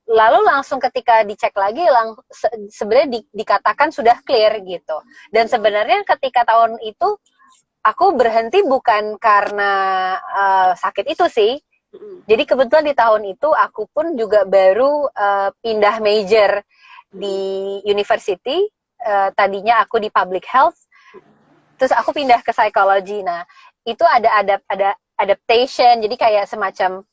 lalu langsung ketika dicek lagi sebenarnya dikatakan sudah clear gitu. Dan sebenarnya ketika tahun itu aku berhenti bukan karena sakit itu sih. Jadi kebetulan di tahun itu aku pun juga baru pindah major di university. Tadinya aku di public health, terus aku pindah ke psychology. Nah, itu ada adaptation. Jadi kayak semacam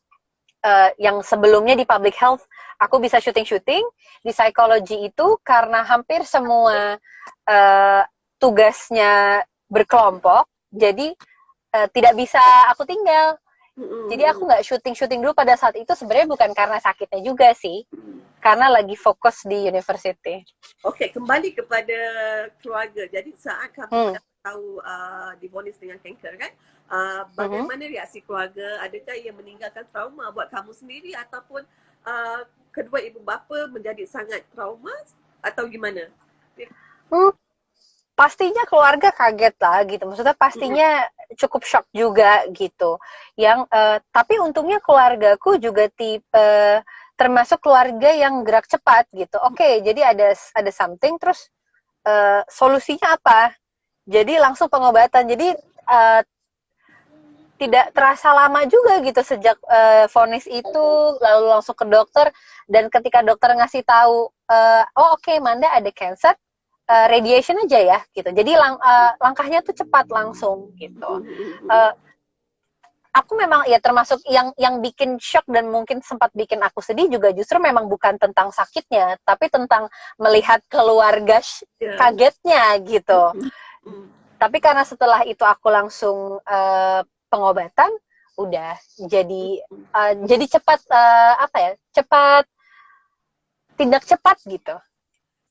yang sebelumnya di public health aku bisa syuting, di psychology itu karena hampir semua tugasnya berkelompok, jadi tidak bisa aku tinggal. Jadi aku nggak syuting dulu pada saat itu, sebenarnya bukan karena sakitnya juga sih, karena lagi fokus di university. Okey, kembali kepada keluarga. Jadi saat kamu tahu divonis dengan kanker kan, bagaimana reaksi keluarga? Adakah ia meninggalkan trauma buat kamu sendiri ataupun kedua ibu bapa menjadi sangat trauma atau gimana? Pastinya keluarga kaget lah gitu, maksudnya pastinya cukup shock juga gitu. Yang tapi untungnya keluargaku juga tipe termasuk keluarga yang gerak cepat gitu. Oke, jadi ada something, terus solusinya apa? Jadi langsung pengobatan. Jadi tidak terasa lama juga gitu sejak vonis itu, lalu langsung ke dokter, dan ketika dokter ngasih tahu, oh oke, Manda ada cancer, radiation aja ya gitu. Jadi langkahnya tuh cepat langsung gitu. Aku memang ya termasuk yang bikin shock dan mungkin sempat bikin aku sedih juga justru memang bukan tentang sakitnya, tapi tentang melihat keluarga kagetnya gitu. Tapi karena setelah itu aku langsung pengobatan, udah jadi cepat tindak cepat gitu.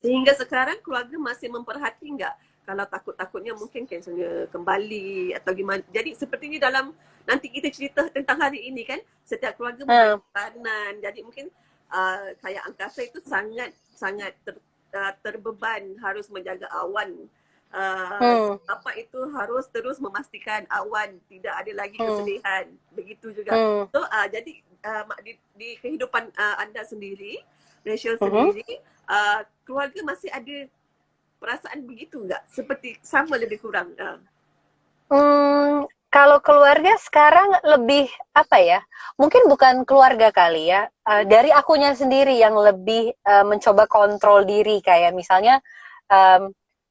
Sehingga sekarang keluarga masih memperhati nggak kalau takut-takutnya mungkin kansernya kembali atau gimana. Jadi sepertinya dalam nanti kita cerita tentang hari ini kan, setiap keluarga mempunyai peranan. Jadi mungkin kayak angkasa itu sangat terbeban harus menjaga awan. Apa itu harus terus memastikan awan tidak ada lagi kesedihan. Begitu juga. So jadi di kehidupan anda sendiri, Rachel sendiri, keluarga masih ada perasaan begitu nggak? Seperti sama lebih kurang? Kalau keluarga sekarang lebih apa ya? Mungkin bukan keluarga kali ya. Dari akunya sendiri yang lebih mencoba kontrol diri, kayak misalnya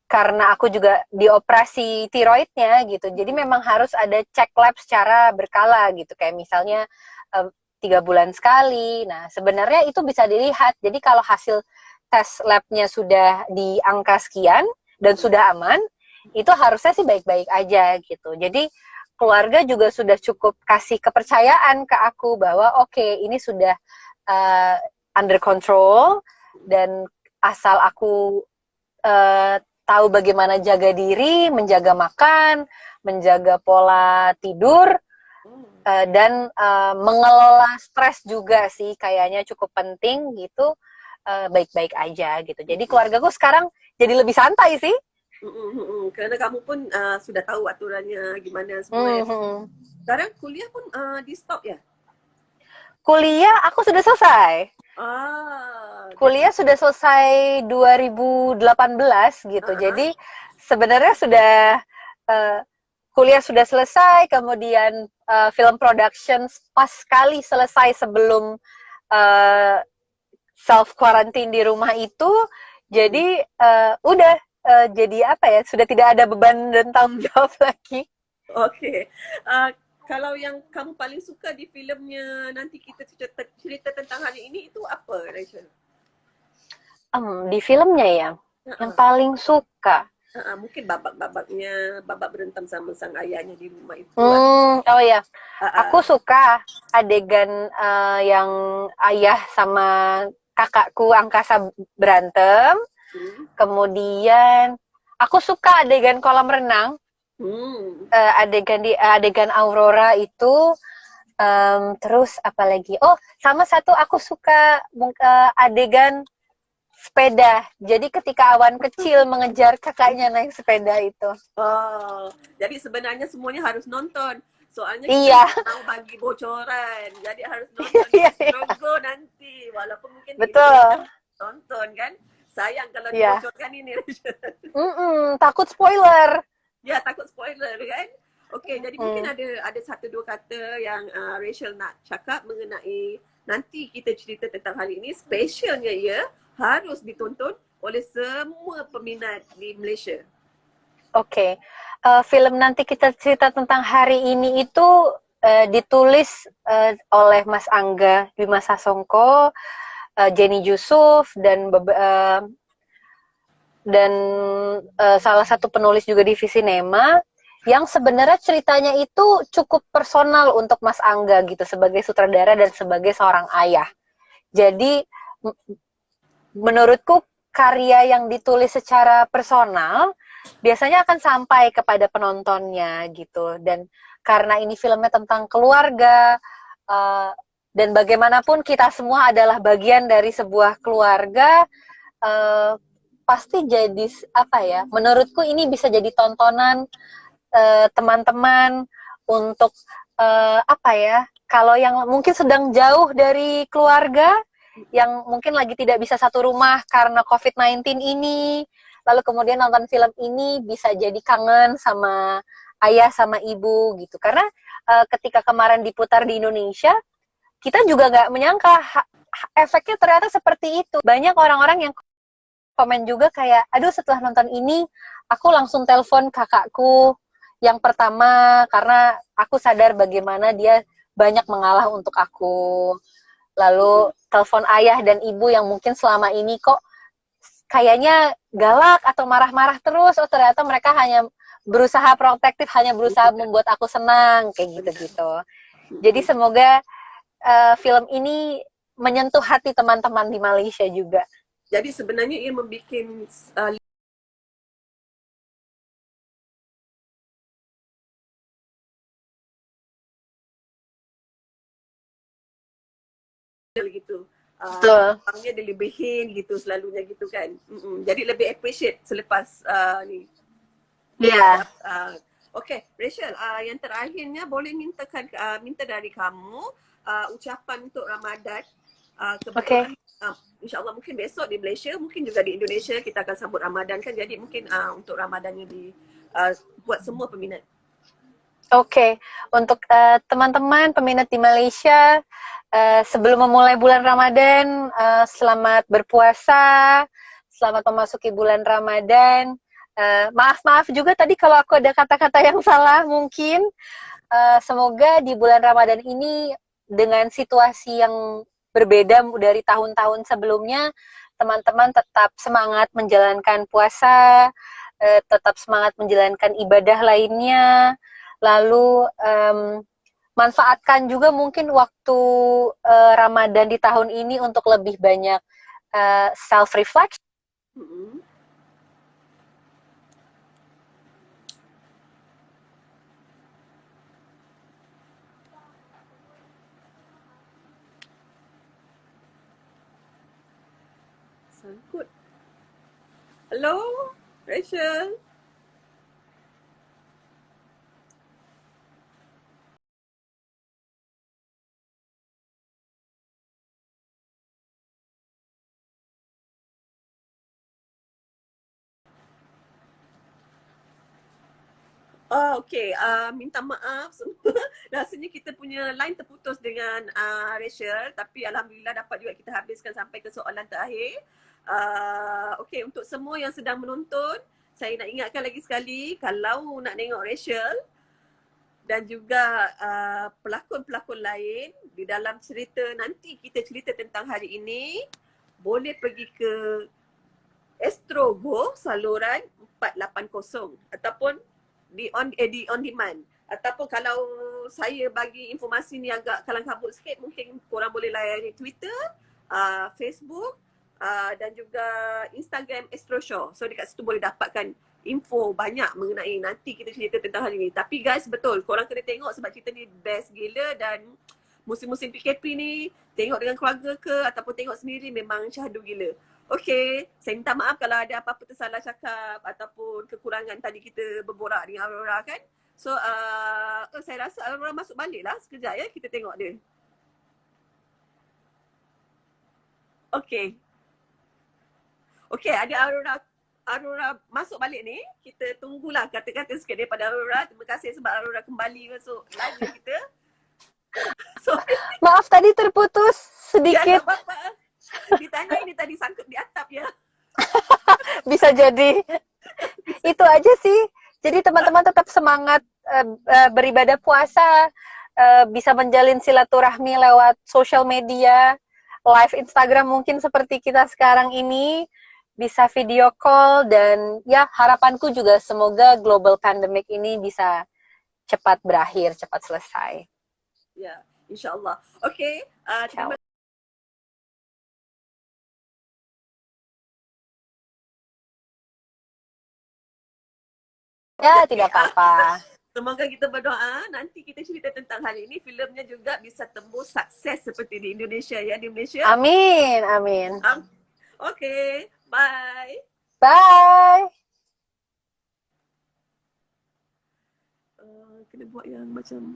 karena aku juga dioperasi tiroidnya gitu. Jadi memang harus ada cek lab secara berkala gitu. Kayak misalnya 3 bulan sekali. Nah, sebenarnya itu bisa dilihat. Jadi kalau hasil tes labnya sudah di angka sekian dan sudah aman, itu harusnya sih baik-baik aja gitu. Jadi keluarga juga sudah cukup kasih kepercayaan ke aku bahwa oke, ini sudah under control, dan asal aku tahu bagaimana jaga diri, menjaga makan, menjaga pola tidur, dan mengelola stres juga sih kayaknya cukup penting gitu. Baik-baik aja gitu. Jadi keluargaku sekarang jadi lebih santai sih. Kerana kamu pun sudah tahu aturannya gimana semua ya. Sekarang kuliah pun di stop ya? Kuliah aku sudah selesai. Kuliah sudah selesai 2018 gitu. Jadi sebenarnya sudah kuliah sudah selesai, kemudian film production pas sekali selesai sebelum self quarantine di rumah itu, jadi udah jadi apa ya, sudah tidak ada beban dan tanggung jawab lagi. Oke. Kalau yang kamu paling suka di filmnya nanti kita cerita tentang hari ini itu apa, Rachel? Di filmnya ya, yang paling suka. Mungkin babak-babaknya, babak berentam sama sang ayahnya di rumah itu. Oh ya, aku suka adegan yang ayah sama kakakku angkasa berantem. Kemudian aku suka adegan kolam renang. Adegan Aurora itu. Terus apa lagi? Oh, sama satu aku suka adegan sepeda. Jadi ketika awan kecil mengejar kakaknya naik sepeda itu. Oh, jadi sebenarnya semuanya harus nonton. Soalnya kita Iya. tak mau bagi bocoran. Jadi harus nonton Iya, iya. Strogo nanti. Walaupun mungkin di Indonesia Betul. tonton kan. Sayang kalau Iya. dibocorkan ini. Takut spoiler. Ya, takut spoiler kan. Okey, jadi mungkin Hmm. ada satu dua kata yang Rachel nak cakap mengenai nanti kita cerita tentang hari ini. Specialnya ia harus ditonton oleh semua peminat di Malaysia. Oke. Film nanti kita cerita tentang hari ini itu ditulis oleh Mas Angga Dwi Sasongko, Jenny Yusuf, dan salah satu penulis juga Divisi Nema, yang sebenarnya ceritanya itu cukup personal untuk Mas Angga gitu, sebagai sutradara dan sebagai seorang ayah. Jadi menurutku karya yang ditulis secara personal biasanya akan sampai kepada penontonnya gitu. Dan karena ini filmnya tentang keluarga, dan bagaimanapun kita semua adalah bagian dari sebuah keluarga, pasti jadi apa ya, menurutku ini bisa jadi tontonan teman-teman untuk apa ya, kalau yang mungkin sedang jauh dari keluarga, yang mungkin lagi tidak bisa satu rumah karena COVID-19 ini, lalu kemudian nonton film ini bisa jadi kangen sama ayah sama ibu gitu. Karena ketika kemarin diputar di Indonesia, kita juga nggak menyangka efeknya ternyata seperti itu. Banyak orang-orang yang komen juga kayak, aduh setelah nonton ini, aku langsung telepon kakakku yang pertama karena aku sadar bagaimana dia banyak mengalah untuk aku. Lalu telepon ayah dan ibu yang mungkin selama ini kok kayaknya galak atau marah-marah terus, oh ternyata mereka hanya berusaha protektif, hanya berusaha membuat aku senang, kayak gitu-gitu. Jadi semoga film ini menyentuh hati teman-teman di Malaysia juga. Jadi sebenarnya ia membuat gitu. Orangnya dilebihin gitu selalunya gitu kan. Jadi lebih appreciate selepas ni. Iya. Okay, Rachel, yang terakhirnya boleh minta dari kamu ucapan untuk Ramadan. Kebetulan insyaAllah mungkin besok di Malaysia, mungkin juga di Indonesia kita akan sambut Ramadan kan. Jadi mungkin untuk Ramadannya buat semua peminat. Oke, untuk teman-teman peminat di Malaysia, sebelum memulai bulan Ramadan, selamat berpuasa, selamat memasuki bulan Ramadan. Maaf juga tadi kalau aku ada kata-kata yang salah mungkin. Semoga di bulan Ramadan ini dengan situasi yang berbeda dari tahun-tahun sebelumnya, teman-teman tetap semangat menjalankan puasa, tetap semangat menjalankan ibadah lainnya, lalu manfaatkan juga mungkin waktu Ramadan di tahun ini untuk lebih banyak self-reflection. Sangkut. Hello, Rachel. Oh, okay. Minta maaf semua. Rasanya kita punya line terputus dengan Rachel, tapi Alhamdulillah dapat juga kita habiskan sampai ke soalan terakhir. Okay, untuk semua yang sedang menonton, saya nak ingatkan lagi sekali, kalau nak tengok Rachel dan juga pelakon-pelakon lain di dalam cerita, nanti kita cerita tentang hari ini, boleh pergi ke Astro Go saluran 480 ataupun di on demand, ataupun kalau saya bagi informasi ni agak kalang kabut sikit, mungkin korang boleh layari Twitter, Facebook, dan juga Instagram Astro Show. So dekat situ boleh dapatkan info banyak mengenai nanti kita cerita tentang hari ni. Tapi guys, betul, korang kena tengok sebab cerita ni best gila, dan musim-musim PKP ni tengok dengan keluarga ke ataupun tengok sendiri memang syahdu gila. Okay, saya minta maaf kalau ada apa-apa tersalah cakap ataupun kekurangan tadi kita berborak dengan Aurora kan. So saya rasa Aurora masuk balik lah sekejap ya, kita tengok dia. Okay. Okay, ada Aurora masuk balik ni. Kita tunggulah kata-kata sikit daripada Aurora. Terima kasih sebab Aurora kembali masuk live kita. Sorry. Maaf tadi terputus Ya, sedikit. tak apa-apa. Ditanya ini tadi sangkut di atap ya. Bisa jadi. Itu aja sih. Jadi teman-teman tetap semangat beribadah puasa, bisa menjalin silaturahmi lewat sosial media, live Instagram mungkin seperti kita sekarang ini, bisa video call, dan ya harapanku juga semoga global pandemic ini bisa cepat berakhir, cepat selesai. Ya, insyaAllah. Okay, terima kasih. Ya, tidak apa-apa. Semoga kita berdoa nanti kita cerita tentang hal ini, filmnya juga bisa tembus sukses seperti di Indonesia ya, di Malaysia. Amin, amin. Okay, bye. Bye. Kena buat yang macam